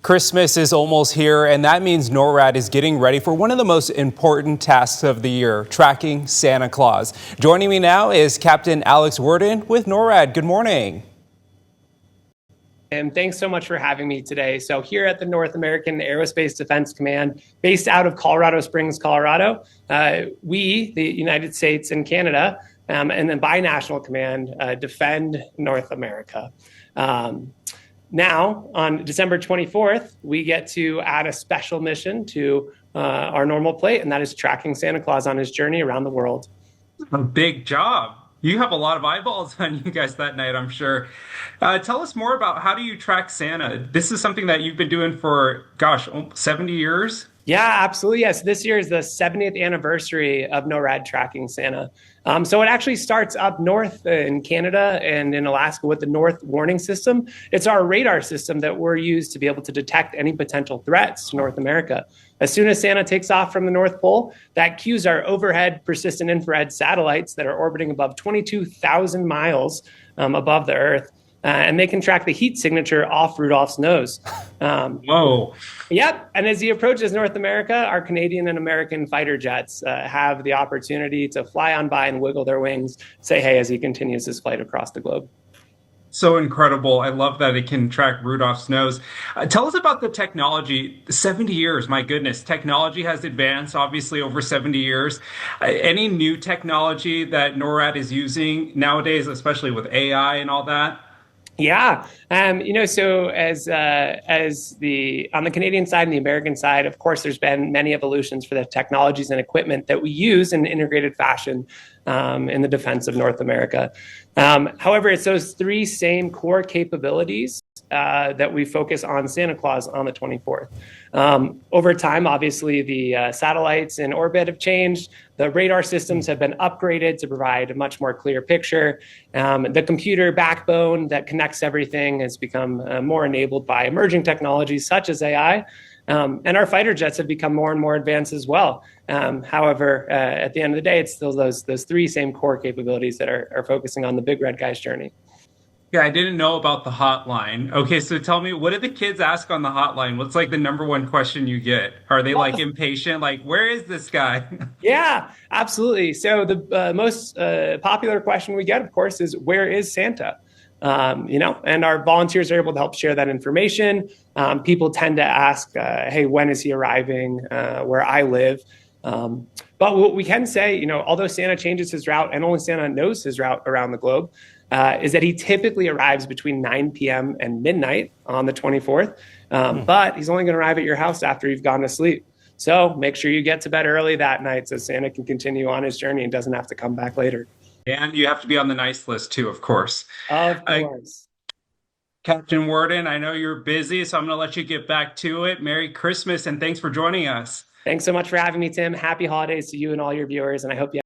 Christmas is almost here, and that means NORAD is getting ready for one of the most important tasks of the year, tracking Santa Claus. Joining me now is Captain Alex Werden with NORAD. Good morning. And thanks so much for having me today. So here at the North American Aerospace Defense Command, based out of Colorado Springs, Colorado, we, the United States and Canada, and then binational command, defend North America. Now, on December 24th, we get to add a special mission to our normal plate, and that is tracking Santa Claus on his journey around the world. A big job. You have a lot of eyeballs on you guys that night, I'm sure. Tell us more about how do you track Santa? This is something that you've been doing for, gosh, 70 years? Yeah, absolutely. Yes. This year is the 70th anniversary of NORAD tracking Santa. So it actually starts up north in Canada and in Alaska with the North Warning System. It's our radar system that we're used to be able to detect any potential threats to North America. As soon as Santa takes off from the North Pole, that cues our overhead persistent infrared satellites that are orbiting above 22,000 miles above the Earth. And they can track the heat signature off Rudolph's nose. Whoa. Yep. And as he approaches North America, our Canadian and American fighter jets have the opportunity to fly on by and wiggle their wings, say hey as he continues his flight across the globe. So incredible. I love that it can track Rudolph's nose. Tell us about the technology. 70 years, my goodness. Technology has advanced, obviously, over 70 years. Any new technology that NORAD is using nowadays, especially with AI and all that? Yeah, so as on the Canadian side and the American side, of course, there's been many evolutions for the technologies and equipment that we use in an integrated fashion in the defense of North America. However, it's those three same core capabilities that we focus on Santa Claus on the 24th. Over time, obviously, the satellites in orbit have changed. The radar systems have been upgraded to provide a much more clear picture. The computer backbone that connects everything has become more enabled by emerging technologies such as AI. And our fighter jets have become more and more advanced as well. However, at the end of the day, it's still those three same core capabilities that are focusing on the big red guy's journey. Yeah, I didn't know about the hotline. Okay, so tell me, what do the kids ask on the hotline? What's like the number one question you get? Are they like impatient? Like, where is this guy? Yeah, absolutely. So the most popular question we get, of course, is where is Santa? And our volunteers are able to help share that information. People tend to ask, hey, when is he arriving where I live? But what we can say, although Santa changes his route and only Santa knows his route around the globe, is that he typically arrives between 9 p.m. and midnight on the 24th. But he's only going to arrive at your house after you've gone to sleep. So make sure you get to bed early that night so Santa can continue on his journey and doesn't have to come back later. And you have to be on the nice list too, of course. Of course. Captain Worden, I know you're busy, so I'm going to let you get back to it. Merry Christmas and thanks for joining us. Thanks so much for having me, Tim. Happy holidays to you and all your viewers, and I hope you